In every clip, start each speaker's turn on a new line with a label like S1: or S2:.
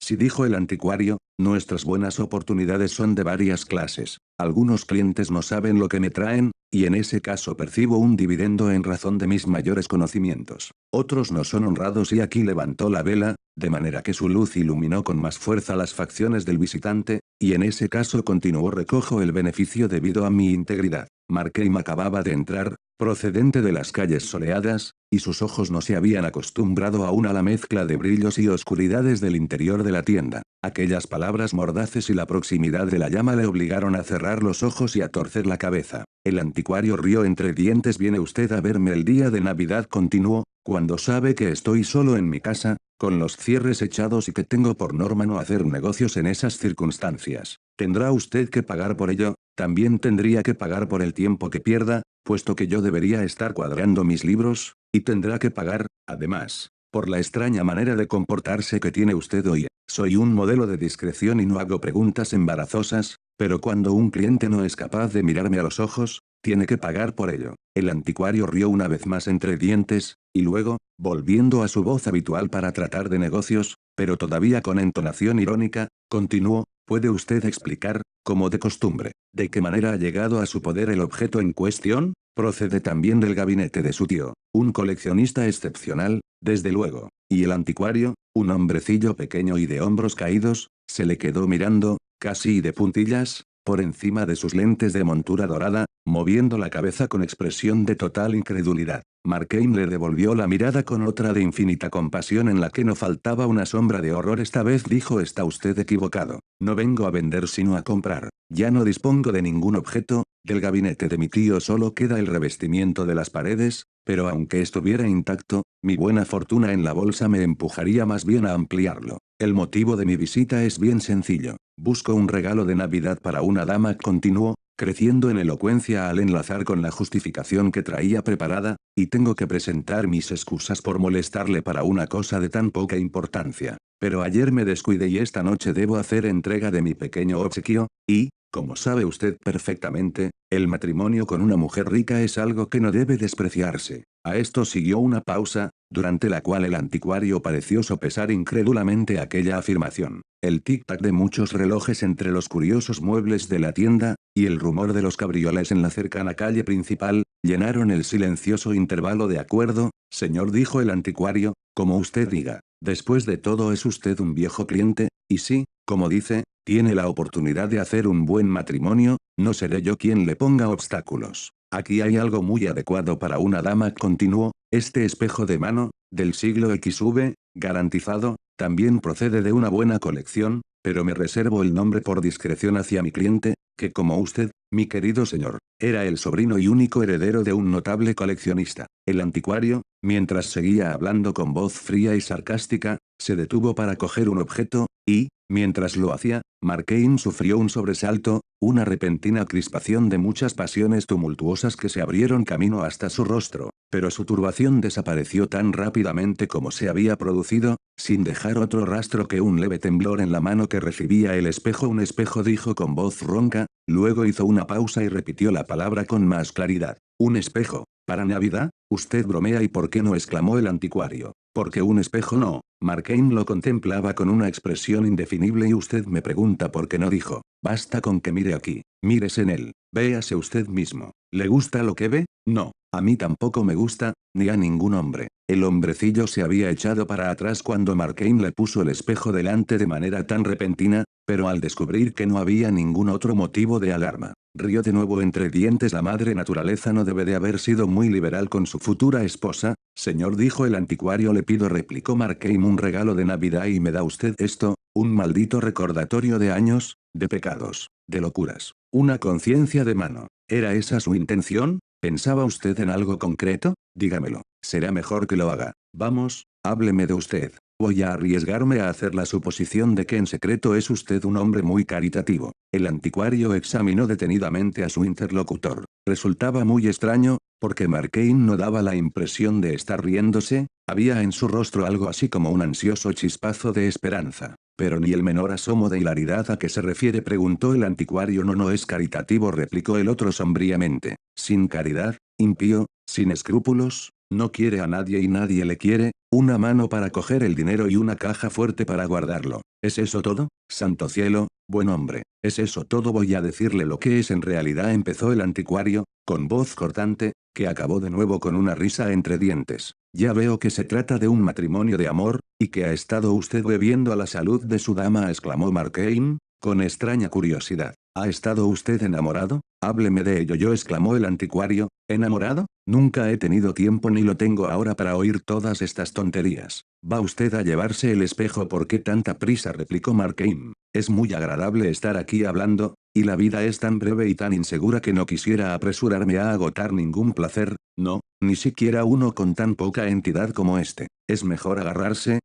S1: Sí, dijo el anticuario, nuestras buenas oportunidades son de varias clases. Algunos clientes no saben lo que me traen, y en ese caso percibo un dividendo en razón de mis mayores conocimientos. Otros no son honrados y aquí levantó la vela, de manera que su luz iluminó con más fuerza las facciones del visitante, y en ese caso continuó recojo el beneficio debido a mi integridad. Markheim acababa de entrar, procedente de las calles soleadas, y sus ojos no se habían acostumbrado aún a la mezcla de brillos y oscuridades del interior de la tienda. Aquellas palabras mordaces y la proximidad de la llama le obligaron a cerrar los ojos y a torcer la cabeza. El anticuario rió entre dientes. ¿Viene usted a verme el día de Navidad?, continuó, cuando sabe que estoy solo en mi casa, con los cierres echados y que tengo por norma no hacer negocios en esas circunstancias. Tendrá usted que pagar por ello, también tendría que pagar por el tiempo que pierda, puesto que yo debería estar cuadrando mis libros, y tendrá que pagar, además, por la extraña manera de comportarse que tiene usted hoy. Soy un modelo de discreción y no hago preguntas embarazosas, pero cuando un cliente no es capaz de mirarme a los ojos, tiene que pagar por ello. El anticuario rió una vez más entre dientes, y luego, volviendo a su voz habitual para tratar de negocios, pero todavía con entonación irónica, continuó, ¿puede usted explicar, como de costumbre, de qué manera ha llegado a su poder el objeto en cuestión? Procede también del gabinete de su tío, un coleccionista excepcional, desde luego. Y el anticuario, un hombrecillo pequeño y de hombros caídos, se le quedó mirando, casi de puntillas, por encima de sus lentes de montura dorada, moviendo la cabeza con expresión de total incredulidad. Markheim le devolvió la mirada con otra de infinita compasión en la que no faltaba una sombra de horror. Esta vez dijo: está usted equivocado. No vengo a vender sino a comprar. Ya no dispongo de ningún objeto, del gabinete de mi tío solo queda el revestimiento de las paredes, pero aunque estuviera intacto, mi buena fortuna en la bolsa me empujaría más bien a ampliarlo. El motivo de mi visita es bien sencillo. Busco un regalo de Navidad para una dama, continuó, creciendo en elocuencia al enlazar con la justificación que traía preparada, y tengo que presentar mis excusas por molestarle para una cosa de tan poca importancia. Pero ayer me descuidé y esta noche debo hacer entrega de mi pequeño obsequio, y, como sabe usted perfectamente, el matrimonio con una mujer rica es algo que no debe despreciarse. A esto siguió una pausa, durante la cual el anticuario pareció sopesar incrédulamente aquella afirmación. El tic-tac de muchos relojes entre los curiosos muebles de la tienda, y el rumor de los cabrioles en la cercana calle principal, llenaron el silencioso intervalo. De acuerdo, señor, dijo el anticuario, como usted diga. Después de todo es usted un viejo cliente, y sí, como dice, tiene la oportunidad de hacer un buen matrimonio, no seré yo quien le ponga obstáculos. Aquí hay algo muy adecuado para una dama, continuó, este espejo de mano, del siglo XV, garantizado, también procede de una buena colección, pero me reservo el nombre por discreción hacia mi cliente, que como usted, mi querido señor, era el sobrino y único heredero de un notable coleccionista. El anticuario, mientras seguía hablando con voz fría y sarcástica, se detuvo para coger un objeto, y, mientras lo hacía, Markheim sufrió un sobresalto, una repentina crispación de muchas pasiones tumultuosas que se abrieron camino hasta su rostro, pero su turbación desapareció tan rápidamente como se había producido, sin dejar otro rastro que un leve temblor en la mano que recibía el espejo. Un espejo, dijo con voz ronca, luego hizo una pausa y repitió la palabra con más claridad. Un espejo, ¿para Navidad? Usted bromea. ¿Y por qué no?, exclamó el anticuario. Porque un espejo no. Markheim lo contemplaba con una expresión indefinible. Y usted me pregunta por qué no, dijo. Basta con que mire aquí, mírese en él, véase usted mismo. ¿Le gusta lo que ve? No, a mí tampoco me gusta, ni a ningún hombre. El hombrecillo se había echado para atrás cuando Markheim le puso el espejo delante de manera tan repentina, pero al descubrir que no había ningún otro motivo de alarma, rió de nuevo entre dientes. La madre naturaleza no debe de haber sido muy liberal con su futura esposa, señor, dijo el anticuario. Le pido, replicó Markheim, un regalo de Navidad y me da usted esto, un maldito recordatorio de años, de pecados, de locuras, una conciencia de mano. ¿Era esa su intención? ¿Pensaba usted en algo concreto? Dígamelo, será mejor que lo haga. Vamos, hábleme de usted. Voy a arriesgarme a hacer la suposición de que en secreto es usted un hombre muy caritativo. El anticuario examinó detenidamente a su interlocutor. Resultaba muy extraño, porque Markheim no daba la impresión de estar riéndose, había en su rostro algo así como un ansioso chispazo de esperanza. Pero ni el menor asomo de hilaridad. ¿A qué se refiere?, preguntó el anticuario. No, no es caritativo, replicó el otro sombríamente. Sin caridad, impío, sin escrúpulos, no quiere a nadie y nadie le quiere, una mano para coger el dinero y una caja fuerte para guardarlo. ¿Es eso todo? Santo cielo, buen hombre, ¿es eso todo? Voy a decirle lo que es en realidad, empezó el anticuario, con voz cortante, que acabó de nuevo con una risa entre dientes. Ya veo que se trata de un matrimonio de amor, y que ha estado usted bebiendo a la salud de su dama, exclamó Markheim, con extraña curiosidad. ¿Ha estado usted enamorado? Hábleme de ello, yo, exclamó el anticuario. ¿Enamorado? Nunca he tenido tiempo ni lo tengo ahora para oír todas estas tonterías. ¿Va usted a llevarse el espejo? ¿Por qué tanta prisa?, replicó Markheim. Es muy agradable estar aquí hablando, y la vida es tan breve y tan insegura que no quisiera apresurarme a agotar ningún placer, no, ni siquiera uno con tan poca entidad como este. Es mejor agarrarse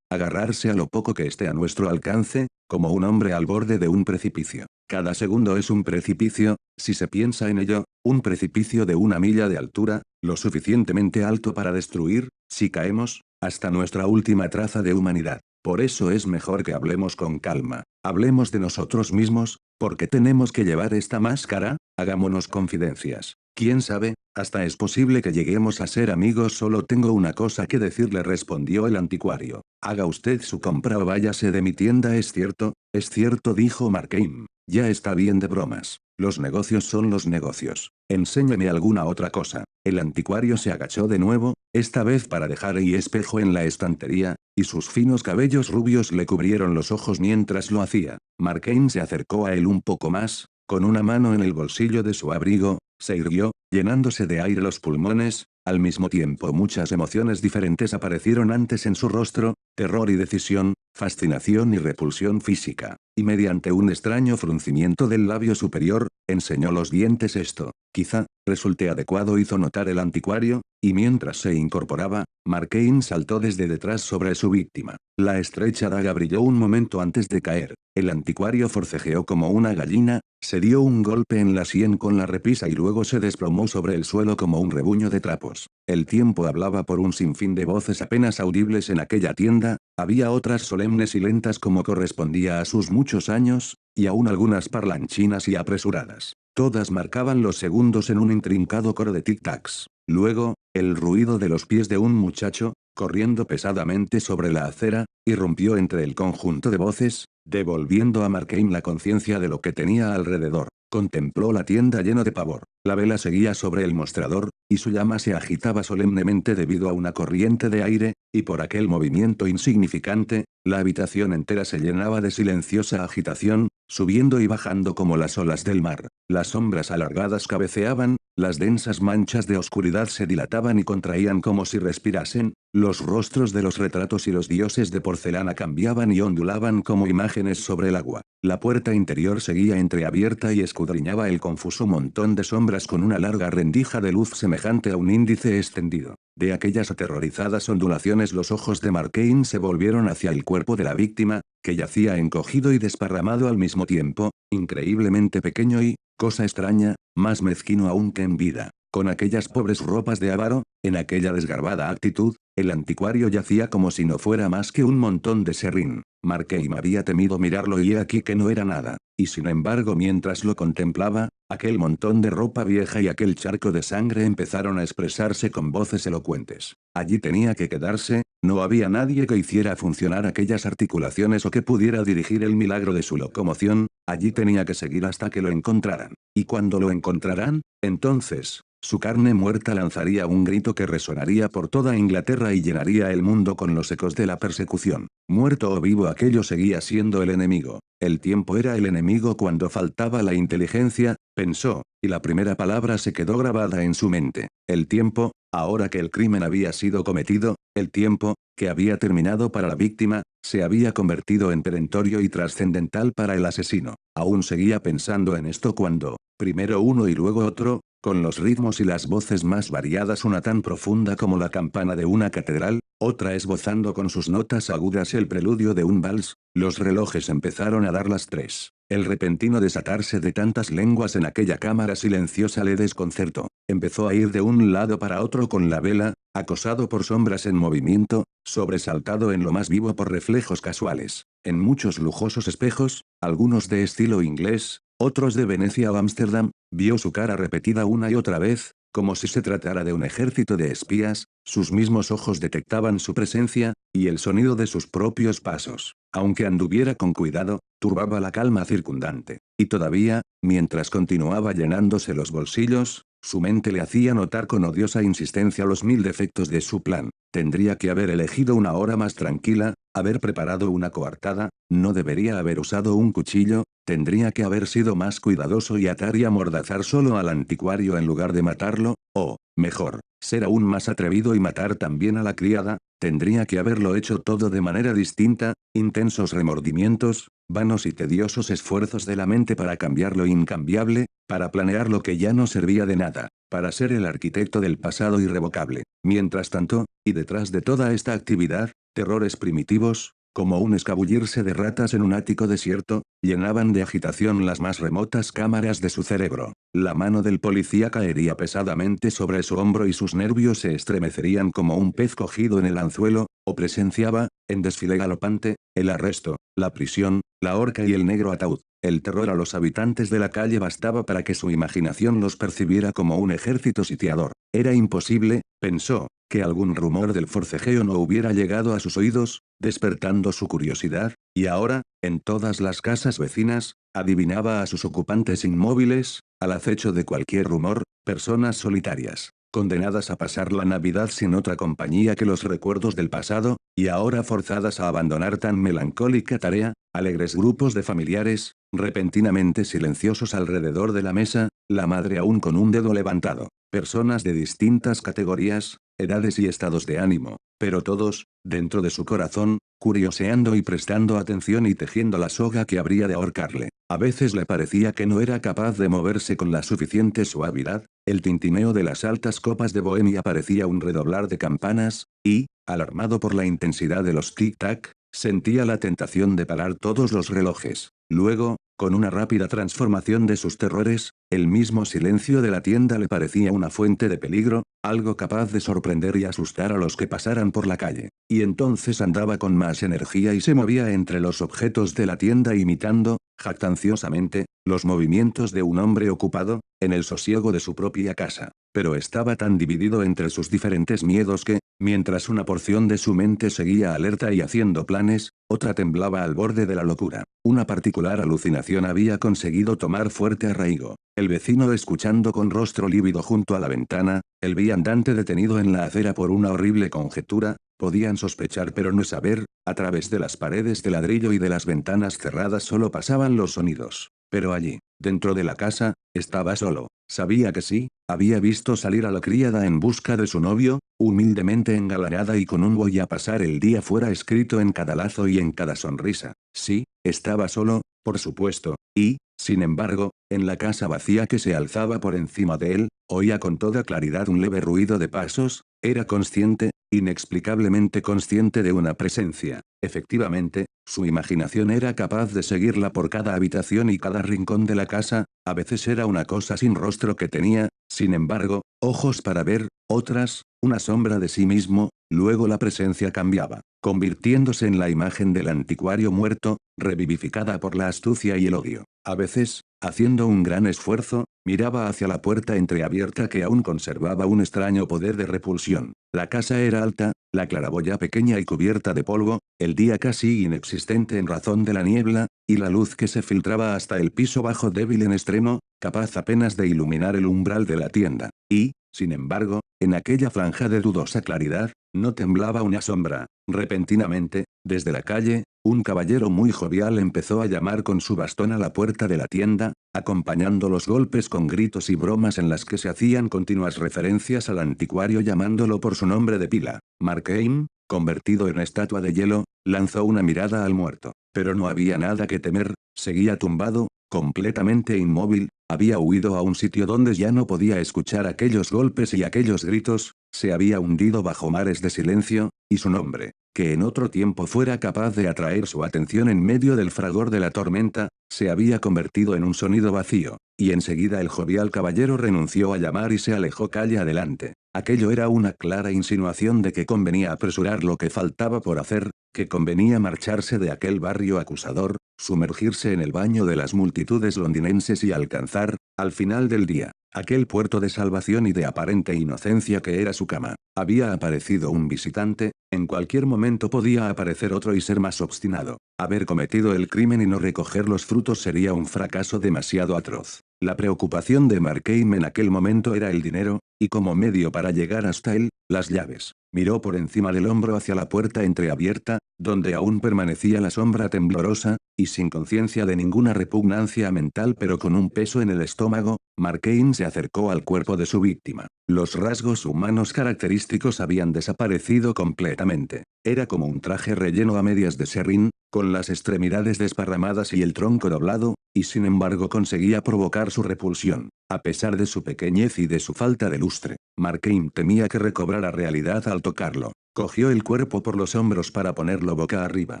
S1: a lo poco que esté a nuestro alcance, como un hombre al borde de un precipicio. Cada segundo es un precipicio, si se piensa en ello, un precipicio de 1 milla de altura, lo suficientemente alto para destruir, si caemos, hasta nuestra última traza de humanidad. Por eso es mejor que hablemos con calma, hablemos de nosotros mismos, porque tenemos que llevar esta máscara, hagámonos confidencias. ¿Quién sabe? Hasta es posible que lleguemos a ser amigos. Solo tengo una cosa que decirle, respondió el anticuario. Haga usted su compra o váyase de mi tienda. ¿Es cierto? Es cierto, dijo Markheim. Ya está bien de bromas. Los negocios son los negocios. Enséñeme alguna otra cosa. El anticuario se agachó de nuevo, esta vez para dejar el espejo en la estantería, y sus finos cabellos rubios le cubrieron los ojos mientras lo hacía. Markheim se acercó a él un poco más, con una mano en el bolsillo de su abrigo, se irguió, llenándose de aire los pulmones. Al mismo tiempo muchas emociones diferentes aparecieron antes en su rostro, terror y decisión, fascinación y repulsión física, y mediante un extraño fruncimiento del labio superior, enseñó los dientes. Esto, quizá, resulte adecuado, hizo notar el anticuario, y mientras se incorporaba, Markheim saltó desde detrás sobre su víctima. La estrecha daga brilló un momento antes de caer. El anticuario forcejeó como una gallina, se dio un golpe en la sien con la repisa y luego se desplomó sobre el suelo como un rebuño de trapos. El tiempo hablaba por un sinfín de voces apenas audibles en aquella tienda, había otras solemnes y lentas como correspondía a sus muchos años, y aún algunas parlanchinas y apresuradas. Todas marcaban los segundos en un intrincado coro de tic-tacs. Luego, el ruido de los pies de un muchacho, corriendo pesadamente sobre la acera, irrumpió entre el conjunto de voces, devolviendo a Markheim la conciencia de lo que tenía alrededor. Contempló la tienda lleno de pavor. La vela seguía sobre el mostrador, y su llama se agitaba solemnemente debido a una corriente de aire, y por aquel movimiento insignificante, la habitación entera se llenaba de silenciosa agitación, subiendo y bajando como las olas del mar. Las sombras alargadas cabeceaban, las densas manchas de oscuridad se dilataban y contraían como si respirasen, los rostros de los retratos y los dioses de porcelana cambiaban y ondulaban como imágenes sobre el agua. La puerta interior seguía entreabierta y escudriñaba el confuso montón de sombras con una larga rendija de luz semejante a un índice extendido. De aquellas aterrorizadas ondulaciones los ojos de Markheim se volvieron hacia el cuerpo de la víctima, que yacía encogido y desparramado al mismo tiempo, increíblemente pequeño y, cosa extraña, más mezquino aún que en vida. Con aquellas pobres ropas de avaro, en aquella desgarbada actitud, el anticuario yacía como si no fuera más que un montón de serrín. Markheim había temido mirarlo y he aquí que no era nada, y sin embargo mientras lo contemplaba, aquel montón de ropa vieja y aquel charco de sangre empezaron a expresarse con voces elocuentes. Allí tenía que quedarse, no había nadie que hiciera funcionar aquellas articulaciones o que pudiera dirigir el milagro de su locomoción, allí tenía que seguir hasta que lo encontraran. Y cuando lo encontraran, entonces, su carne muerta lanzaría un grito que resonaría por toda Inglaterra y llenaría el mundo con los ecos de la persecución. Muerto o vivo, aquello seguía siendo el enemigo. El tiempo era el enemigo cuando faltaba la inteligencia, pensó, y la primera palabra se quedó grabada en su mente. El tiempo, ahora que el crimen había sido cometido, el tiempo, que había terminado para la víctima, se había convertido en perentorio y trascendental para el asesino. Aún seguía pensando en esto cuando, primero uno y luego otro, con los ritmos y las voces más variadas, una tan profunda como la campana de una catedral, otra esbozando con sus notas agudas el preludio de un vals, los relojes empezaron a dar las 3. El repentino desatarse de tantas lenguas en aquella cámara silenciosa le desconcertó. Empezó a ir de un lado para otro con la vela, acosado por sombras en movimiento, sobresaltado en lo más vivo por reflejos casuales. En muchos lujosos espejos, algunos de estilo inglés, otros de Venecia o Ámsterdam, vio su cara repetida una y otra vez, como si se tratara de un ejército de espías, sus mismos ojos detectaban su presencia, y el sonido de sus propios pasos, aunque anduviera con cuidado, turbaba la calma circundante. Y todavía, mientras continuaba llenándose los bolsillos, su mente le hacía notar con odiosa insistencia los 1000 defectos de su plan. Tendría que haber elegido una hora más tranquila, haber preparado una coartada, no debería haber usado un cuchillo, tendría que haber sido más cuidadoso y atar y amordazar solo al anticuario en lugar de matarlo, o, mejor, ser aún más atrevido y matar también a la criada, tendría que haberlo hecho todo de manera distinta, intensos remordimientos, vanos y tediosos esfuerzos de la mente para cambiar lo incambiable, para planear lo que ya no servía de nada, para ser el arquitecto del pasado irrevocable. Mientras tanto, y detrás de toda esta actividad, terrores primitivos, como un escabullirse de ratas en un ático desierto, llenaban de agitación las más remotas cámaras de su cerebro. La mano del policía caería pesadamente sobre su hombro y sus nervios se estremecerían como un pez cogido en el anzuelo, o presenciaba, en desfile galopante, el arresto, la prisión, la horca y el negro ataúd. El terror a los habitantes de la calle bastaba para que su imaginación los percibiera como un ejército sitiador. Era imposible, pensó, que algún rumor del forcejeo no hubiera llegado a sus oídos, despertando su curiosidad, y ahora, en todas las casas vecinas, adivinaba a sus ocupantes inmóviles, al acecho de cualquier rumor, personas solitarias, condenadas a pasar la Navidad sin otra compañía que los recuerdos del pasado, y ahora forzadas a abandonar tan melancólica tarea, alegres grupos de familiares, repentinamente silenciosos alrededor de la mesa, la madre aún con un dedo levantado, personas de distintas categorías, edades y estados de ánimo, pero todos, dentro de su corazón, curioseando y prestando atención y tejiendo la soga que habría de ahorcarle. A veces le parecía que no era capaz de moverse con la suficiente suavidad, el tintineo de las altas copas de Bohemia parecía un redoblar de campanas, y, alarmado por la intensidad de los tic-tac, sentía la tentación de parar todos los relojes. Luego, con una rápida transformación de sus terrores, el mismo silencio de la tienda le parecía una fuente de peligro, algo capaz de sorprender y asustar a los que pasaran por la calle. Y entonces andaba con más energía y se movía entre los objetos de la tienda imitando, jactanciosamente, los movimientos de un hombre ocupado, en el sosiego de su propia casa. Pero estaba tan dividido entre sus diferentes miedos que, mientras una porción de su mente seguía alerta y haciendo planes, otra temblaba al borde de la locura. Una particular alucinación había conseguido tomar fuerte arraigo. El vecino escuchando con rostro lívido junto a la ventana, el viandante detenido en la acera por una horrible conjetura, podían sospechar pero no saber, a través de las paredes de ladrillo y de las ventanas cerradas solo pasaban los sonidos. Pero allí, dentro de la casa, estaba solo. Sabía que sí, había visto salir a la criada en busca de su novio, humildemente engalanada y con un voy a pasar el día fuera escrito en cada lazo y en cada sonrisa. Sí, estaba solo, por supuesto, y, sin embargo, en la casa vacía que se alzaba por encima de él, oía con toda claridad un leve ruido de pasos, era consciente, inexplicablemente consciente de una presencia. Efectivamente, su imaginación era capaz de seguirla por cada habitación y cada rincón de la casa, a veces era una cosa sin rostro que tenía, sin embargo, ojos para ver, otras, una sombra de sí mismo, luego la presencia cambiaba, convirtiéndose en la imagen del anticuario muerto, revivificada por la astucia y el odio. A veces, haciendo un gran esfuerzo, miraba hacia la puerta entreabierta que aún conservaba un extraño poder de repulsión. La casa era alta, la claraboya pequeña y cubierta de polvo, el día casi inexistente en razón de la niebla, y la luz que se filtraba hasta el piso bajo débil en extremo, capaz apenas de iluminar el umbral de la tienda. Y, sin embargo, en aquella franja de dudosa claridad, no temblaba una sombra. Repentinamente, desde la calle, un caballero muy jovial empezó a llamar con su bastón a la puerta de la tienda, acompañando los golpes con gritos y bromas en las que se hacían continuas referencias al anticuario llamándolo por su nombre de pila. Markheim, convertido en estatua de hielo, lanzó una mirada al muerto. Pero no había nada que temer, seguía tumbado, completamente inmóvil, había huido a un sitio donde ya no podía escuchar aquellos golpes y aquellos gritos, se había hundido bajo mares de silencio, y su nombre, que en otro tiempo fuera capaz de atraer su atención en medio del fragor de la tormenta, se había convertido en un sonido vacío, y enseguida el jovial caballero renunció a llamar y se alejó calle adelante. Aquello era una clara insinuación de que convenía apresurar lo que faltaba por hacer, que convenía marcharse de aquel barrio acusador, sumergirse en el baño de las multitudes londinenses y alcanzar, al final del día, aquel puerto de salvación y de aparente inocencia que era su cama. Había aparecido un visitante, en cualquier momento podía aparecer otro y ser más obstinado. Haber cometido el crimen y no recoger los frutos sería un fracaso demasiado atroz. La preocupación de Markheim en aquel momento era el dinero, y como medio para llegar hasta él, las llaves. Miró por encima del hombro hacia la puerta entreabierta, donde aún permanecía la sombra temblorosa, y sin conciencia de ninguna repugnancia mental pero con un peso en el estómago, Markheim se acercó al cuerpo de su víctima. Los rasgos humanos característicos habían desaparecido completamente. Era como un traje relleno a medias de serrín, con las extremidades desparramadas y el tronco doblado, y sin embargo conseguía provocar su repulsión. A pesar de su pequeñez y de su falta de lustre, Markheim temía que recobrara realidad al tocarlo. Cogió el cuerpo por los hombros para ponerlo boca arriba.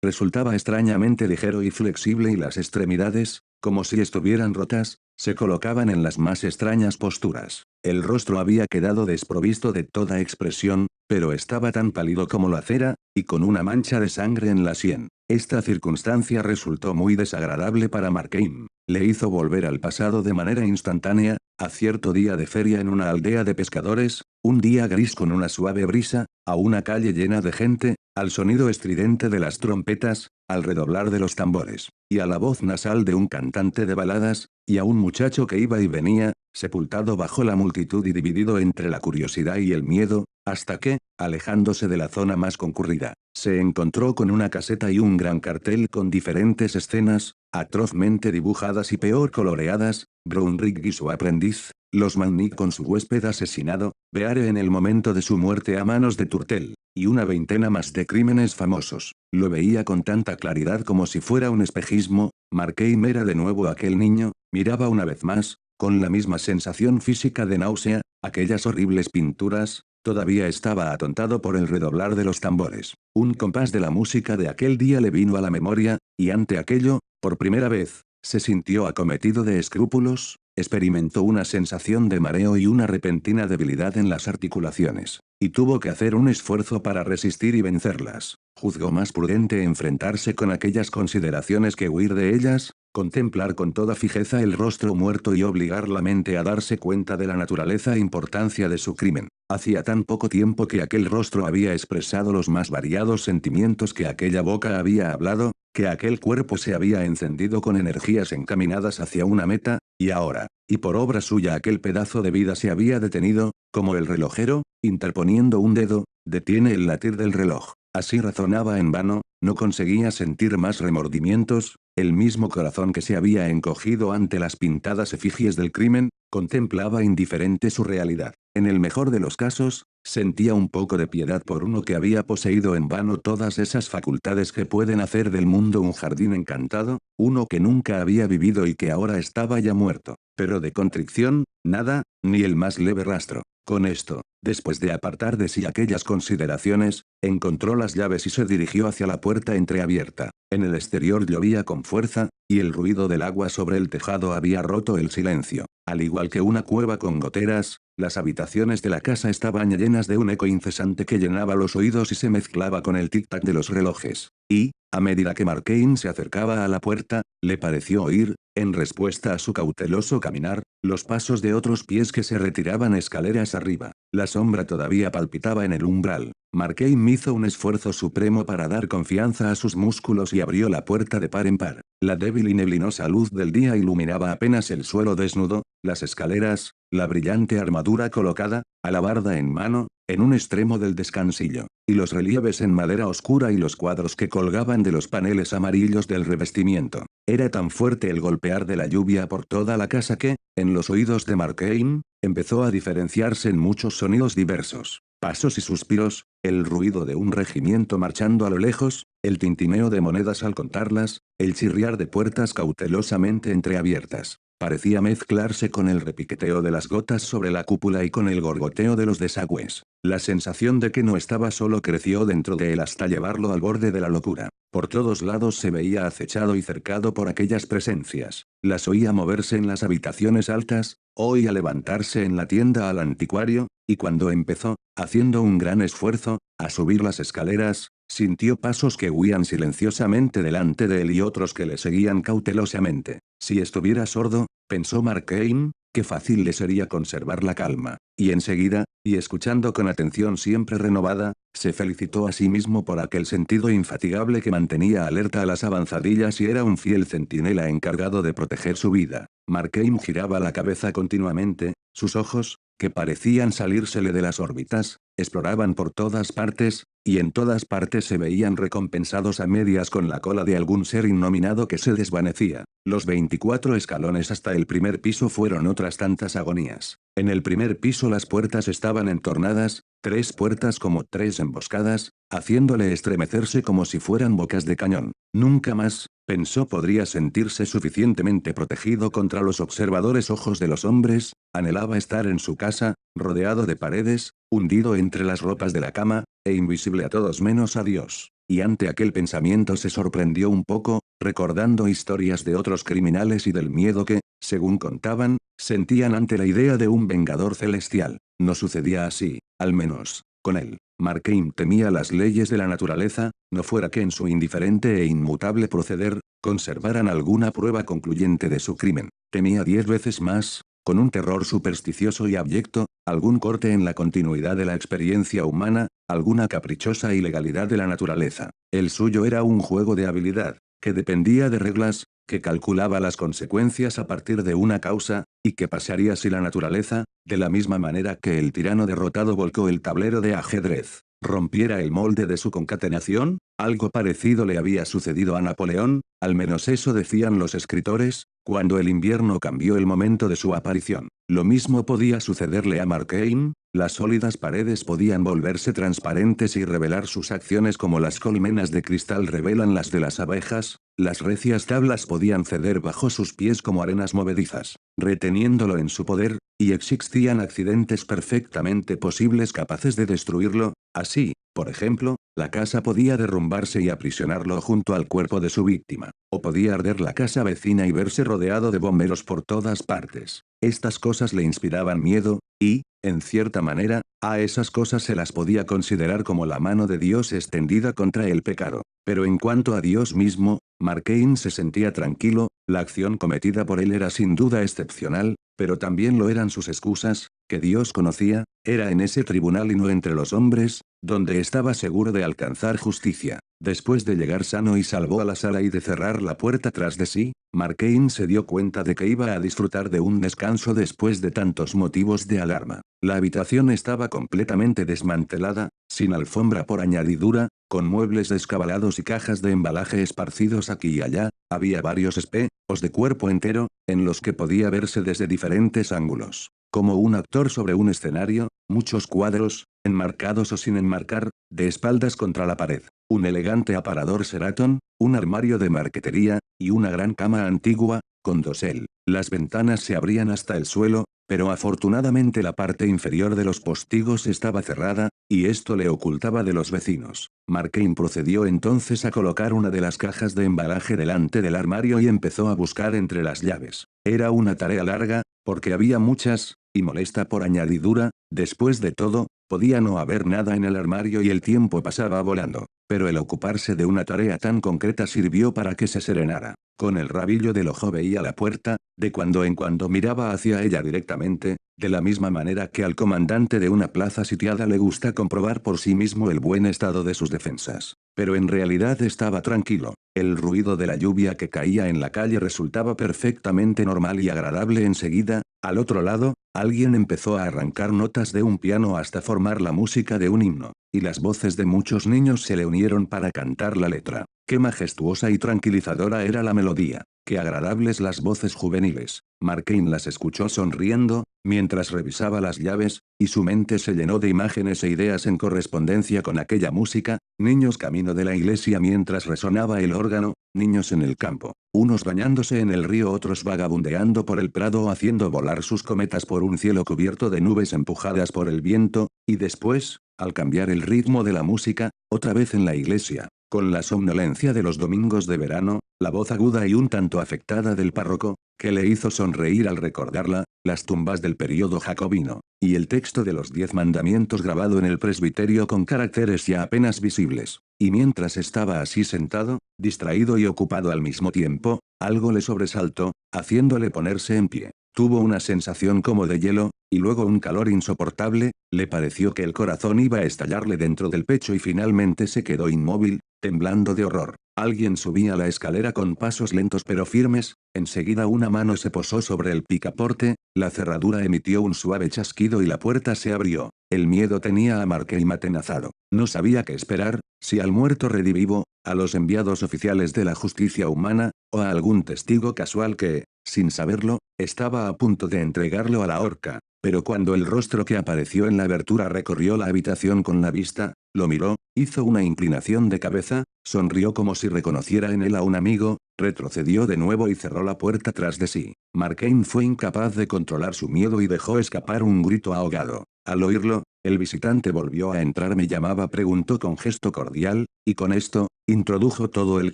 S1: Resultaba extrañamente ligero y flexible y las extremidades, como si estuvieran rotas, se colocaban en las más extrañas posturas. El rostro había quedado desprovisto de toda expresión, pero estaba tan pálido como la cera, y con una mancha de sangre en la sien. Esta circunstancia resultó muy desagradable para Markheim. Le hizo volver al pasado de manera instantánea, a cierto día de feria en una aldea de pescadores, un día gris con una suave brisa, a una calle llena de gente, al sonido estridente de las trompetas, al redoblar de los tambores, y a la voz nasal de un cantante de baladas, y a un muchacho que iba y venía, sepultado bajo la multitud y dividido entre la curiosidad y el miedo, hasta que, alejándose de la zona más concurrida, se encontró con una caseta y un gran cartel con diferentes escenas, atrozmente dibujadas y peor coloreadas, Brownrigg y su aprendiz, los Mannick con su huésped asesinado, Beare en el momento de su muerte a manos de Turtel, y una veintena más de crímenes famosos. Lo veía con tanta claridad como si fuera un espejismo. Markheim era de nuevo aquel niño, miraba una vez más, con la misma sensación física de náusea, aquellas horribles pinturas. Todavía estaba atontado por el redoblar de los tambores. Un compás de la música de aquel día le vino a la memoria, y ante aquello, por primera vez, se sintió acometido de escrúpulos, experimentó una sensación de mareo y una repentina debilidad en las articulaciones, y tuvo que hacer un esfuerzo para resistir y vencerlas. Juzgó más prudente enfrentarse con aquellas consideraciones que huir de ellas, contemplar con toda fijeza el rostro muerto y obligar la mente a darse cuenta de la naturaleza e importancia de su crimen. Hacía tan poco tiempo que aquel rostro había expresado los más variados sentimientos, que aquella boca había hablado, que aquel cuerpo se había encendido con energías encaminadas hacia una meta, y ahora, y por obra suya aquel pedazo de vida se había detenido, como el relojero, interponiendo un dedo, detiene el latir del reloj. Así razonaba en vano, no conseguía sentir más remordimientos, el mismo corazón que se había encogido ante las pintadas efigies del crimen, contemplaba indiferente su realidad. En el mejor de los casos, sentía un poco de piedad por uno que había poseído en vano todas esas facultades que pueden hacer del mundo un jardín encantado, uno que nunca había vivido y que ahora estaba ya muerto. Pero de contrición, nada, ni el más leve rastro. Con esto, después de apartar de sí aquellas consideraciones, encontró las llaves y se dirigió hacia la puerta entreabierta. En el exterior llovía con fuerza, y el ruido del agua sobre el tejado había roto el silencio. Al igual que una cueva con goteras, las habitaciones de la casa estaban llenas de un eco incesante que llenaba los oídos y se mezclaba con el tic-tac de los relojes. Y, a medida que Markheim se acercaba a la puerta, le pareció oír, en respuesta a su cauteloso caminar, los pasos de otros pies que se retiraban escaleras arriba. La sombra todavía palpitaba en el umbral. Markheim hizo un esfuerzo supremo para dar confianza a sus músculos y abrió la puerta de par en par. La débil y neblinosa luz del día iluminaba apenas el suelo desnudo, las escaleras, la brillante armadura colocada, alabarda en mano, en un extremo del descansillo, y los relieves en madera oscura y los cuadros que colgaban de los paneles amarillos del revestimiento. Era tan fuerte el golpear de la lluvia por toda la casa que, en los oídos de Markheim, empezó a diferenciarse en muchos sonidos diversos. Pasos y suspiros, el ruido de un regimiento marchando a lo lejos, el tintineo de monedas al contarlas, el chirriar de puertas cautelosamente entreabiertas. Parecía mezclarse con el repiqueteo de las gotas sobre la cúpula y con el gorgoteo de los desagües. La sensación de que no estaba solo creció dentro de él hasta llevarlo al borde de la locura. Por todos lados se veía acechado y cercado por aquellas presencias. Las oía moverse en las habitaciones altas, oía levantarse en la tienda al anticuario, y cuando empezó, haciendo un gran esfuerzo, a subir las escaleras, sintió pasos que huían silenciosamente delante de él y otros que le seguían cautelosamente. Si estuviera sordo, pensó Markheim, qué fácil le sería conservar la calma, y enseguida, y escuchando con atención siempre renovada, se felicitó a sí mismo por aquel sentido infatigable que mantenía alerta a las avanzadillas y era un fiel centinela encargado de proteger su vida. Markheim giraba la cabeza continuamente, sus ojos, que parecían salírsele de las órbitas, exploraban por todas partes, y en todas partes se veían recompensados a medias con la cola de algún ser innominado que se desvanecía. Los 24 escalones hasta el primer piso fueron otras tantas agonías. En el primer piso las puertas estaban entornadas, 3 puertas como 3 emboscadas, haciéndole estremecerse como si fueran bocas de cañón. Nunca más, pensó, podría sentirse suficientemente protegido contra los observadores ojos de los hombres, anhelaba estar en su casa, rodeado de paredes, hundido entre las ropas de la cama, e invisible a todos menos a Dios. Y ante aquel pensamiento se sorprendió un poco, recordando historias de otros criminales y del miedo que, según contaban, sentían ante la idea de un vengador celestial. No sucedía así, al menos, con él. Markheim temía las leyes de la naturaleza, no fuera que en su indiferente e inmutable proceder, conservaran alguna prueba concluyente de su crimen. Temía 10 veces más, con un terror supersticioso y abyecto, algún corte en la continuidad de la experiencia humana, alguna caprichosa ilegalidad de la naturaleza. El suyo era un juego de habilidad, que dependía de reglas, que calculaba las consecuencias a partir de una causa, y que pasaría si la naturaleza, de la misma manera que el tirano derrotado volcó el tablero de ajedrez, rompiera el molde de su concatenación. Algo parecido le había sucedido a Napoleón, al menos eso decían los escritores, cuando el invierno cambió el momento de su aparición. Lo mismo podía sucederle a Markheim, las sólidas paredes podían volverse transparentes y revelar sus acciones como las colmenas de cristal revelan las de las abejas, las recias tablas podían ceder bajo sus pies como arenas movedizas, reteniéndolo en su poder, y existían accidentes perfectamente posibles capaces de destruirlo. Así, por ejemplo, la casa podía derrumbarse y aprisionarlo junto al cuerpo de su víctima, o podía arder la casa vecina y verse rodeado de bomberos por todas partes. Estas cosas le inspiraban miedo, y, en cierta manera, a esas cosas se las podía considerar como la mano de Dios extendida contra el pecado. Pero en cuanto a Dios mismo, Markheim se sentía tranquilo, la acción cometida por él era sin duda excepcional, pero también lo eran sus excusas, que Dios conocía, era en ese tribunal y no entre los hombres, donde estaba seguro de alcanzar justicia. Después de llegar sano y salvo a la sala y de cerrar la puerta tras de sí, Markheim se dio cuenta de que iba a disfrutar de un descanso después de tantos motivos de alarma. La habitación estaba completamente desmantelada, sin alfombra por añadidura, con muebles descabalados y cajas de embalaje esparcidos aquí y allá, había varios espejos de cuerpo entero, en los que podía verse desde diferentes ángulos. Como un actor sobre un escenario, muchos cuadros, enmarcados o sin enmarcar, de espaldas contra la pared, un elegante aparador Sheraton, un armario de marquetería, y una gran cama antigua, con dosel. Las ventanas se abrían hasta el suelo, pero afortunadamente la parte inferior de los postigos estaba cerrada, y esto le ocultaba de los vecinos. Markheim procedió entonces a colocar una de las cajas de embalaje delante del armario y empezó a buscar entre las llaves. Era una tarea larga, porque había muchas, y molesta por añadidura, después de todo, podía no haber nada en el armario y el tiempo pasaba volando. Pero el ocuparse de una tarea tan concreta sirvió para que se serenara. Con el rabillo del ojo veía la puerta, de cuando en cuando miraba hacia ella directamente, de la misma manera que al comandante de una plaza sitiada le gusta comprobar por sí mismo el buen estado de sus defensas. Pero en realidad estaba tranquilo. El ruido de la lluvia que caía en la calle resultaba perfectamente normal y agradable enseguida. Al otro lado, alguien empezó a arrancar notas de un piano hasta formar la música de un himno, y las voces de muchos niños se le unieron para cantar la letra. Qué majestuosa y tranquilizadora era la melodía, qué agradables las voces juveniles. Markheim las escuchó sonriendo, mientras revisaba las llaves, y su mente se llenó de imágenes e ideas en correspondencia con aquella música, niños camino de la iglesia mientras resonaba el órgano, niños en el campo, unos bañándose en el río, otros vagabundeando por el prado o haciendo volar sus cometas por un cielo cubierto de nubes empujadas por el viento, y después, al cambiar el ritmo de la música, otra vez en la iglesia, con la somnolencia de los domingos de verano, la voz aguda y un tanto afectada del párroco, que le hizo sonreír al recordarla, las tumbas del período jacobino, y el texto de los 10 mandamientos grabado en el presbiterio con caracteres ya apenas visibles. Y mientras estaba así sentado, distraído y ocupado al mismo tiempo, algo le sobresaltó, haciéndole ponerse en pie. Tuvo una sensación como de hielo, y luego un calor insoportable, le pareció que el corazón iba a estallarle dentro del pecho y finalmente se quedó inmóvil, temblando de horror. Alguien subía la escalera con pasos lentos pero firmes, enseguida una mano se posó sobre el picaporte, la cerradura emitió un suave chasquido y la puerta se abrió. El miedo tenía a Markheim atenazado. No sabía qué esperar, si al muerto redivivo, a los enviados oficiales de la justicia humana, o a algún testigo casual que, sin saberlo, estaba a punto de entregarlo a la horca. Pero cuando el rostro que apareció en la abertura recorrió la habitación con la vista, lo miró, hizo una inclinación de cabeza, sonrió como si reconociera en él a un amigo, retrocedió de nuevo y cerró la puerta tras de sí. Markheim fue incapaz de controlar su miedo y dejó escapar un grito ahogado. Al oírlo, el visitante volvió a entrar. ¿Me llamaba?, preguntó con gesto cordial, y con esto, introdujo todo el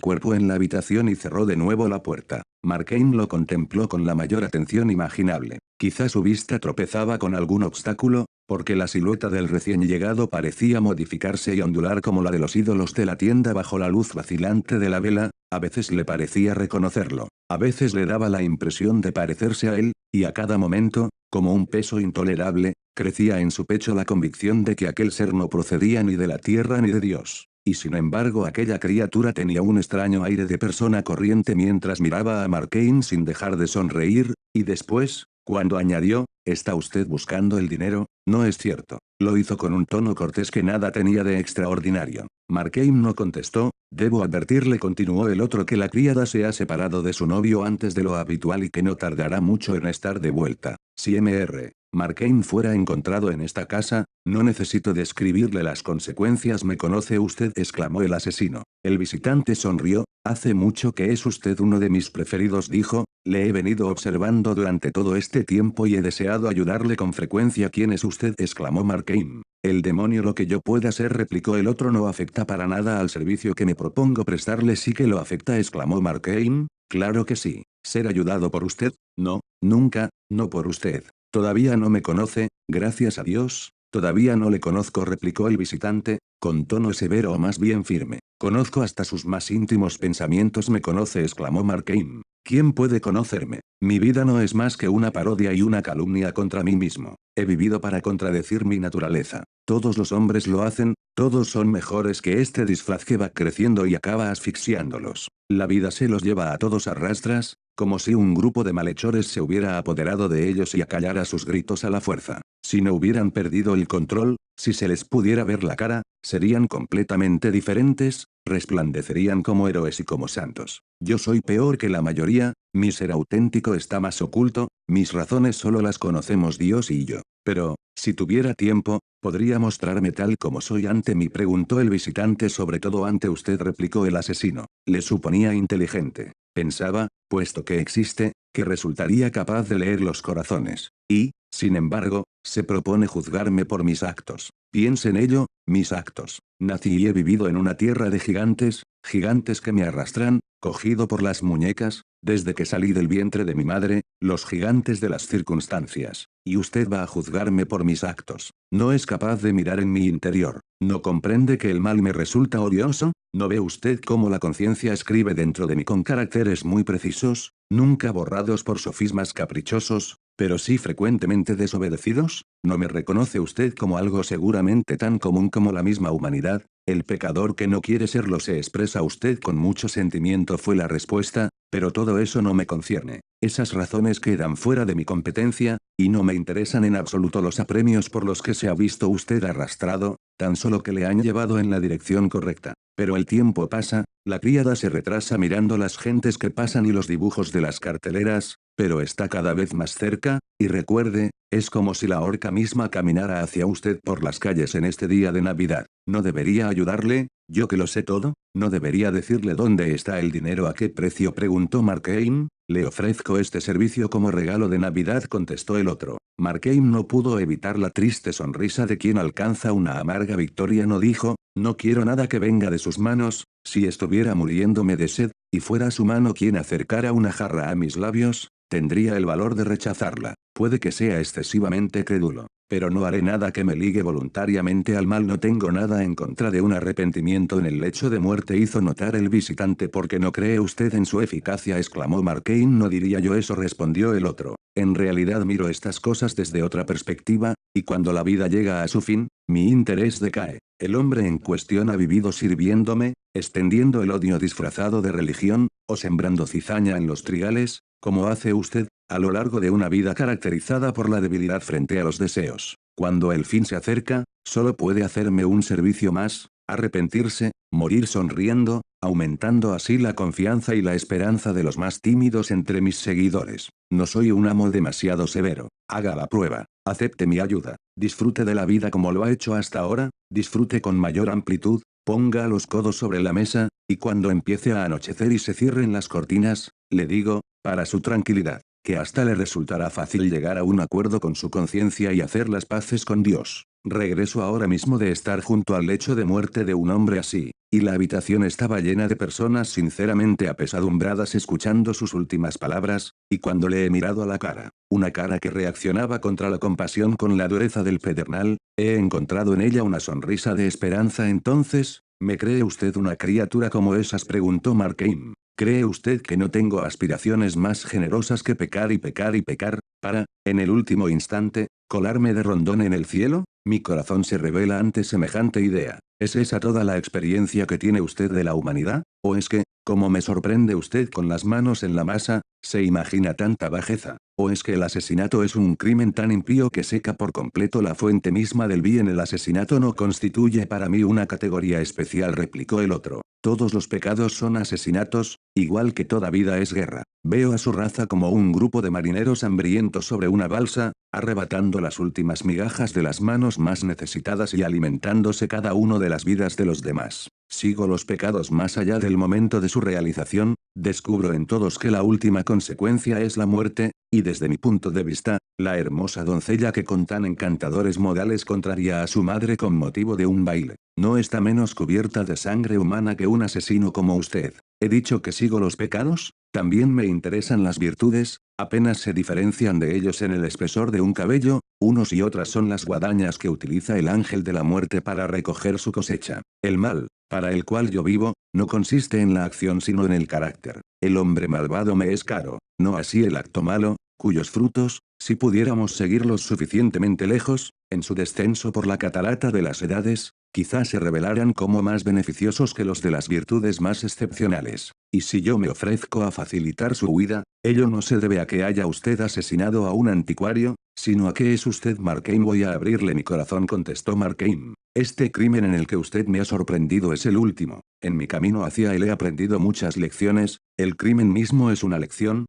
S1: cuerpo en la habitación y cerró de nuevo la puerta. Markheim lo contempló con la mayor atención imaginable. Quizá su vista tropezaba con algún obstáculo, porque la silueta del recién llegado parecía modificarse y ondular como la de los ídolos de la tienda bajo la luz vacilante de la vela. A veces le parecía reconocerlo, a veces le daba la impresión de parecerse a él, y a cada momento, como un peso intolerable, crecía en su pecho la convicción de que aquel ser no procedía ni de la tierra ni de Dios. Y sin embargo aquella criatura tenía un extraño aire de persona corriente mientras miraba a Markheim sin dejar de sonreír, y después, cuando añadió, ¿está usted buscando el dinero? No es cierto. Lo hizo con un tono cortés que nada tenía de extraordinario. Markheim no contestó. Debo advertirle, continuó el otro, que la criada se ha separado de su novio antes de lo habitual y que no tardará mucho en estar de vuelta. Si Mr. Markheim fuera encontrado en esta casa, no necesito describirle las consecuencias. ¿Me conoce usted?, exclamó el asesino. El visitante sonrió. Hace mucho que es usted uno de mis preferidos, dijo, le he venido observando durante todo este tiempo y he deseado ayudarle con frecuencia. ¿Quién es usted?, exclamó Markheim. El demonio. Lo que yo pueda ser, replicó el otro, no afecta para nada al servicio que me propongo prestarle. Sí que lo afecta, exclamó Markheim. Claro que sí. ¿Ser ayudado por usted? No, nunca, no por usted. Todavía no me conoce, gracias a Dios, todavía no le conozco, replicó el visitante, con tono severo o más bien firme. Conozco hasta sus más íntimos pensamientos. ¿Me conoce?, exclamó Markheim. ¿Quién puede conocerme? Mi vida no es más que una parodia y una calumnia contra mí mismo. He vivido para contradecir mi naturaleza. Todos los hombres lo hacen, todos son mejores que este disfraz que va creciendo y acaba asfixiándolos. La vida se los lleva a todos a rastras, como si un grupo de malhechores se hubiera apoderado de ellos y acallara sus gritos a la fuerza. Si no hubieran perdido el control, si se les pudiera ver la cara, serían completamente diferentes, resplandecerían como héroes y como santos. Yo soy peor que la mayoría, mi ser auténtico está más oculto, mis razones solo las conocemos Dios y yo. Pero, si tuviera tiempo, ¿podría mostrarme tal como soy ante mí?, preguntó el visitante. Sobre todo ante usted, replicó el asesino. Le suponía inteligente. Pensaba, puesto que existe, que resultaría capaz de leer los corazones. Y, sin embargo, se propone juzgarme por mis actos. Piense en ello, mis actos. Nací y he vivido en una tierra de gigantes, gigantes que me arrastran, cogido por las muñecas, desde que salí del vientre de mi madre, los gigantes de las circunstancias. Y usted va a juzgarme por mis actos. No es capaz de mirar en mi interior. ¿No comprende que el mal me resulta odioso? ¿No ve usted cómo la conciencia escribe dentro de mí con caracteres muy precisos, nunca borrados por sofismas caprichosos, pero sí frecuentemente desobedecidos? ¿No me reconoce usted como algo seguramente tan común como la misma humanidad? El pecador que no quiere serlo. Se expresa usted con mucho sentimiento, fue la respuesta, pero todo eso no me concierne. Esas razones quedan fuera de mi competencia, y no me interesan en absoluto los apremios por los que se ha visto usted arrastrado, tan solo que le han llevado en la dirección correcta. Pero el tiempo pasa, la criada se retrasa mirando las gentes que pasan y los dibujos de las carteleras, pero está cada vez más cerca, y recuerde, es como si la horca misma caminara hacia usted por las calles en este día de Navidad. ¿No debería ayudarle, yo que lo sé todo? ¿No debería decirle dónde está el dinero? ¿A qué precio?, preguntó Markheim. Le ofrezco este servicio como regalo de Navidad, contestó el otro. Markheim no pudo evitar la triste sonrisa de quien alcanza una amarga victoria. No dijo, no quiero nada que venga de sus manos. Si estuviera muriéndome de sed, y fuera su mano quien acercara una jarra a mis labios, tendría el valor de rechazarla. Puede que sea excesivamente crédulo, pero no haré nada que me ligue voluntariamente al mal. No tengo nada en contra de un arrepentimiento en el lecho de muerte, hizo notar el visitante. ¿Por qué no cree usted en su eficacia?, exclamó Markheim. No diría yo eso, respondió el otro. en realidad miro estas cosas desde otra perspectiva, y cuando la vida llega a su fin, mi interés decae. El hombre en cuestión ha vivido sirviéndome, extendiendo el odio disfrazado de religión, o sembrando cizaña en los trigales, como hace usted, a lo largo de una vida caracterizada por la debilidad frente a los deseos. Cuando el fin se acerca, solo puede hacerme un servicio más, arrepentirse, morir sonriendo, aumentando así la confianza y la esperanza de los más tímidos entre mis seguidores. No soy un amo demasiado severo. Haga la prueba, acepte mi ayuda, disfrute de la vida como lo ha hecho hasta ahora, disfrute con mayor amplitud, ponga los codos sobre la mesa, y cuando empiece a anochecer y se cierren las cortinas, le digo, para su tranquilidad, que hasta le resultará fácil llegar a un acuerdo con su conciencia y hacer las paces con Dios. Regreso ahora mismo de estar junto al lecho de muerte de un hombre así, y la habitación estaba llena de personas sinceramente apesadumbradas escuchando sus últimas palabras, y cuando le he mirado a la cara, una cara que reaccionaba contra la compasión con la dureza del pedernal, he encontrado en ella una sonrisa de esperanza. Entonces, ¿me cree usted una criatura como esas?, preguntó Markheim. ¿Cree usted que no tengo aspiraciones más generosas que pecar y pecar y pecar, para, en el último instante, colarme de rondón en el cielo? Mi corazón se revela ante semejante idea. ¿Es esa toda la experiencia que tiene usted de la humanidad? ¿O es que, como me sorprende usted con las manos en la masa, se imagina tanta bajeza? ¿O es que el asesinato es un crimen tan impío que seca por completo la fuente misma del bien? El asesinato no constituye para mí una categoría especial, replicó el otro. Todos los pecados son asesinatos, igual que toda vida es guerra. Veo a su raza como un grupo de marineros hambrientos sobre una balsa, arrebatando las últimas migajas de las manos más necesitadas y alimentándose cada uno de las vidas de los demás. Sigo los pecados más allá del momento de su realización, descubro en todos que la última consecuencia es la muerte, y desde mi punto de vista, la hermosa doncella que con tan encantadores modales contraría a su madre con motivo de un baile, no está menos cubierta de sangre humana que un asesino como usted. ¿He dicho que sigo los pecados? También me interesan las virtudes, apenas se diferencian de ellos en el espesor de un cabello, unos y otras son las guadañas que utiliza el ángel de la muerte para recoger su cosecha. El mal, para el cual yo vivo, no consiste en la acción sino en el carácter. El hombre malvado me es caro, no así el acto malo, cuyos frutos, si pudiéramos seguirlos suficientemente lejos, en su descenso por la catarata de las edades, quizás se revelaran como más beneficiosos que los de las virtudes más excepcionales. Y si yo me ofrezco a facilitar su huida, ello no se debe a que haya usted asesinado a un anticuario, sino a que es usted Markheim. Voy a abrirle mi corazón, contestó Markheim. Este crimen en el que usted me ha sorprendido es el último. En mi camino hacia él he aprendido muchas lecciones, el crimen mismo es una lección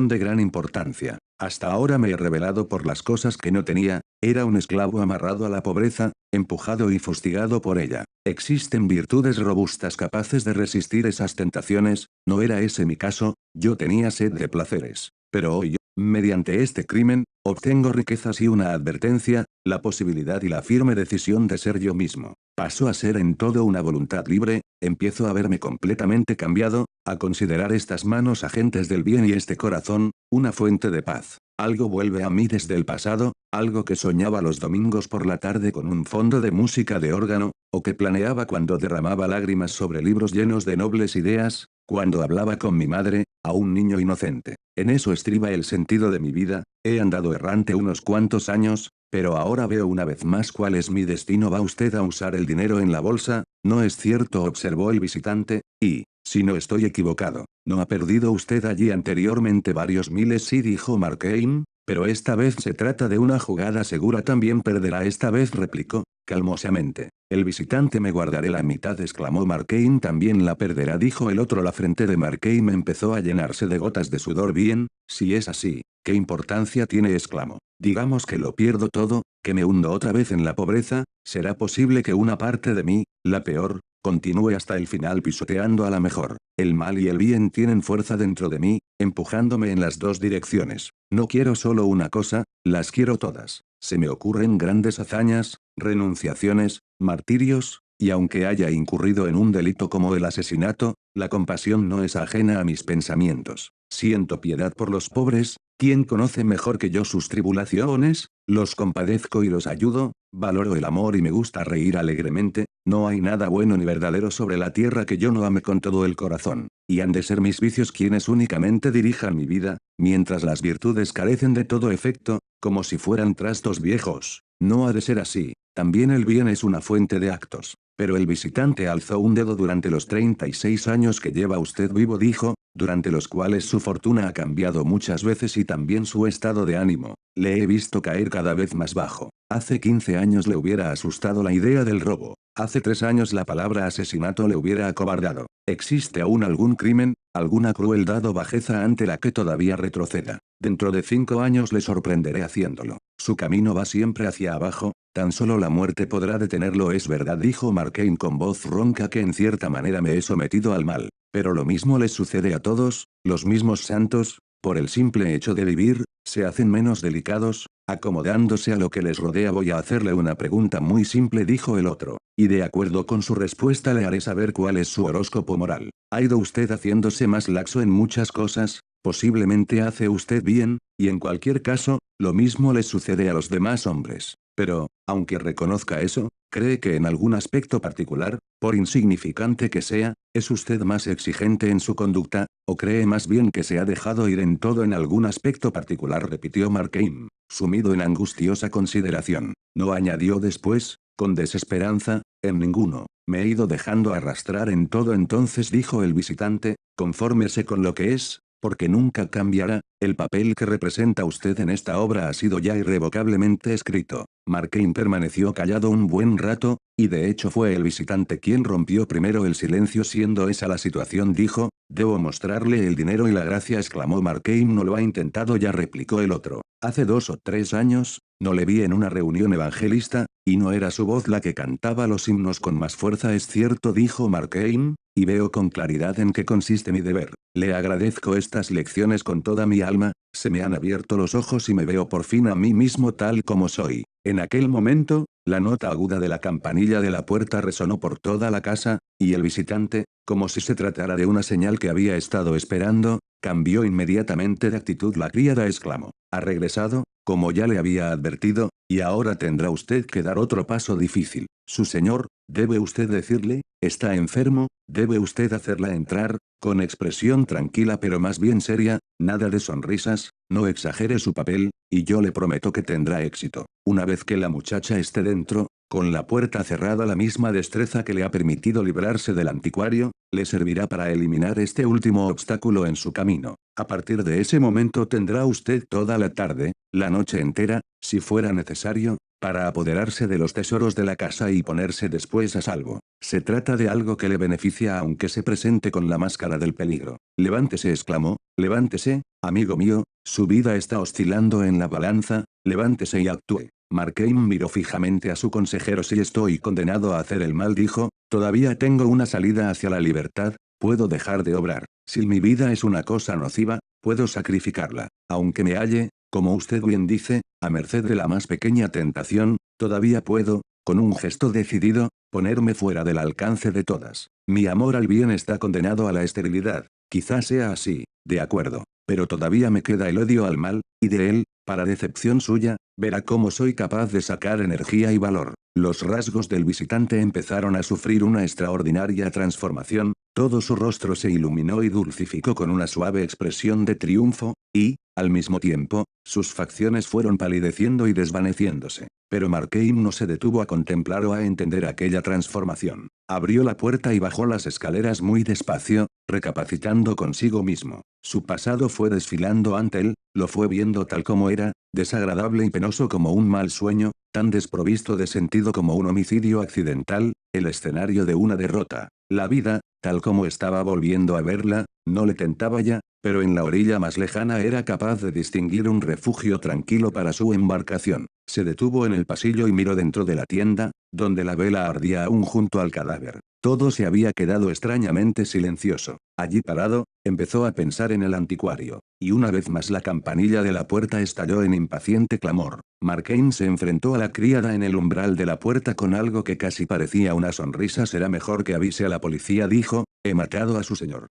S1: de gran importancia. Hasta ahora me he revelado por las cosas que no tenía, era un esclavo amarrado a la pobreza, empujado y fustigado por ella. Existen virtudes robustas capaces de resistir esas tentaciones, no era ese mi caso, yo tenía sed de placeres. Pero hoy, mediante este crimen, obtengo riquezas y una advertencia, la posibilidad y la firme decisión de ser yo mismo. Paso a ser en todo una voluntad libre, empiezo a verme completamente cambiado, a considerar estas manos agentes del bien y este corazón, una fuente de paz. Algo vuelve a mí desde el pasado, algo que soñaba los domingos por la tarde con un fondo de música de órgano, o que planeaba cuando derramaba lágrimas sobre libros llenos de nobles ideas, cuando hablaba con mi madre, a un niño inocente. En eso estriba el sentido de mi vida, he andado errante unos cuantos años, pero ahora veo una vez más cuál es mi destino. ¿Va usted a usar el dinero en la bolsa? No es cierto, observó el visitante, y, si no estoy equivocado, ¿no ha perdido usted allí anteriormente varios miles? Sí, dijo Markheim, pero esta vez se trata de una jugada segura. También perderá esta vez, replicó, calmosamente. El visitante me guardaré la mitad, exclamó Markheim. También la perderá, dijo el otro. La frente de Markheim empezó a llenarse de gotas de sudor. Bien, si es así, ¿qué importancia tiene?, exclamó. Digamos que lo pierdo todo, que me hundo otra vez en la pobreza, ¿será posible que una parte de mí, la peor, continúe hasta el final pisoteando a la mejor? El mal y el bien tienen fuerza dentro de mí, empujándome en las dos direcciones. No quiero solo una cosa, las quiero todas. Se me ocurren grandes hazañas, renunciaciones, martirios, y aunque haya incurrido en un delito como el asesinato, la compasión no es ajena a mis pensamientos. Siento piedad por los pobres, ¿Quién conoce mejor que yo sus tribulaciones? Los compadezco y los ayudo, valoro el amor y me gusta reír alegremente, no hay nada bueno ni verdadero sobre la tierra que yo no ame con todo el corazón, y han de ser mis vicios quienes únicamente dirijan mi vida, mientras las virtudes carecen de todo efecto, como si fueran trastos viejos. No ha de ser así, también el bien es una fuente de actos. Pero el visitante alzó un dedo. Durante los 36 años que lleva usted vivo, dijo, durante los cuales su fortuna ha cambiado muchas veces y también su estado de ánimo, le he visto caer cada vez más bajo. Hace 15 años le hubiera asustado la idea del robo. Hace 3 años la palabra asesinato le hubiera acobardado. ¿Existe aún algún crimen, alguna crueldad o bajeza ante la que todavía retroceda? Dentro de 5 años le sorprenderé haciéndolo. Su camino va siempre hacia abajo, tan solo la muerte podrá detenerlo. Es verdad, dijo Marquein con voz ronca, que en cierta manera me he sometido al mal. Pero lo mismo les sucede a todos, los mismos santos, por el simple hecho de vivir, se hacen menos delicados. Acomodándose a lo que les rodea, voy a hacerle una pregunta muy simple, dijo el otro, y de acuerdo con su respuesta le haré saber cuál es su horóscopo moral. ¿Ha ido usted haciéndose más laxo en muchas cosas? Posiblemente hace usted bien, y en cualquier caso, lo mismo les sucede a los demás hombres. Pero, aunque reconozca eso, ¿cree que en algún aspecto particular, por insignificante que sea, es usted más exigente en su conducta, o cree más bien que se ha dejado ir en todo en algún aspecto particular? Repitió Marquein, sumido en angustiosa consideración. No, añadió después, con desesperanza, en ninguno. Me he ido dejando arrastrar en todo. Entonces, dijo el visitante, confórmese con lo que es, porque nunca cambiará. El papel que representa usted en esta obra ha sido ya irrevocablemente escrito. Marquein permaneció callado un buen rato, y de hecho fue el visitante quien rompió primero el silencio. Siendo esa la situación, dijo, debo mostrarle el dinero y la gracia, exclamó Marquein. No lo ha intentado ya, replicó el otro. Hace 2 o 3 años, no le vi en una reunión evangelista, y no era su voz la que cantaba los himnos con más fuerza. Es cierto, dijo Marquein, y veo con claridad en qué consiste mi deber. Le agradezco estas lecciones con toda mi alma, se me han abierto los ojos y me veo por fin a mí mismo tal como soy. En aquel momento, la nota aguda de la campanilla de la puerta resonó por toda la casa, y el visitante, como si se tratara de una señal que había estado esperando, cambió inmediatamente de actitud. La criada exclamó, ¿ha regresado? Como ya le había advertido, y ahora tendrá usted que dar otro paso difícil. Su señor, debe usted decirle, está enfermo, debe usted hacerla entrar, con expresión tranquila pero más bien seria, nada de sonrisas, no exagere su papel, y yo le prometo que tendrá éxito. Una vez que la muchacha esté dentro, con la puerta cerrada, la misma destreza que le ha permitido librarse del anticuario, le servirá para eliminar este último obstáculo en su camino. A partir de ese momento tendrá usted toda la tarde, la noche entera, si fuera necesario, para apoderarse de los tesoros de la casa y ponerse después a salvo. Se trata de algo que le beneficia aunque se presente con la máscara del peligro. Levántese, exclamó, levántese, amigo mío, su vida está oscilando en la balanza, levántese y actúe. Marquein miró fijamente a su consejero. Si estoy condenado a hacer el mal, dijo, todavía tengo una salida hacia la libertad, puedo dejar de obrar. Si mi vida es una cosa nociva, puedo sacrificarla. Aunque me halle, como usted bien dice, a merced de la más pequeña tentación, todavía puedo, con un gesto decidido, ponerme fuera del alcance de todas. Mi amor al bien está condenado a la esterilidad. Quizás sea así, de acuerdo. Pero todavía me queda el odio al mal, y de él, para decepción suya, verá cómo soy capaz de sacar energía y valor. Los rasgos del visitante empezaron a sufrir una extraordinaria transformación, todo su rostro se iluminó y dulcificó con una suave expresión de triunfo, y, al mismo tiempo, sus facciones fueron palideciendo y desvaneciéndose. Pero Marquein no se detuvo a contemplar o a entender aquella transformación. Abrió la puerta y bajó las escaleras muy despacio, recapacitando consigo mismo. Su pasado fue desfilando ante él, lo fue viendo tal como era, desagradable y penoso como un mal sueño, tan desprovisto de sentido como un homicidio accidental, el escenario de una derrota. La vida, tal como estaba volviendo a verla, no le tentaba ya, pero en la orilla más lejana era capaz de distinguir un refugio tranquilo para su embarcación. Se detuvo en el pasillo y miró dentro de la tienda, donde la vela ardía aún junto al cadáver. Todo se había quedado extrañamente silencioso. Allí parado, empezó a pensar en el anticuario, y una vez más la campanilla de la puerta estalló en impaciente clamor. Marquein se enfrentó a la criada en el umbral de la puerta con algo que casi parecía una sonrisa. Será mejor que avise a la policía, dijo, he matado a su señor.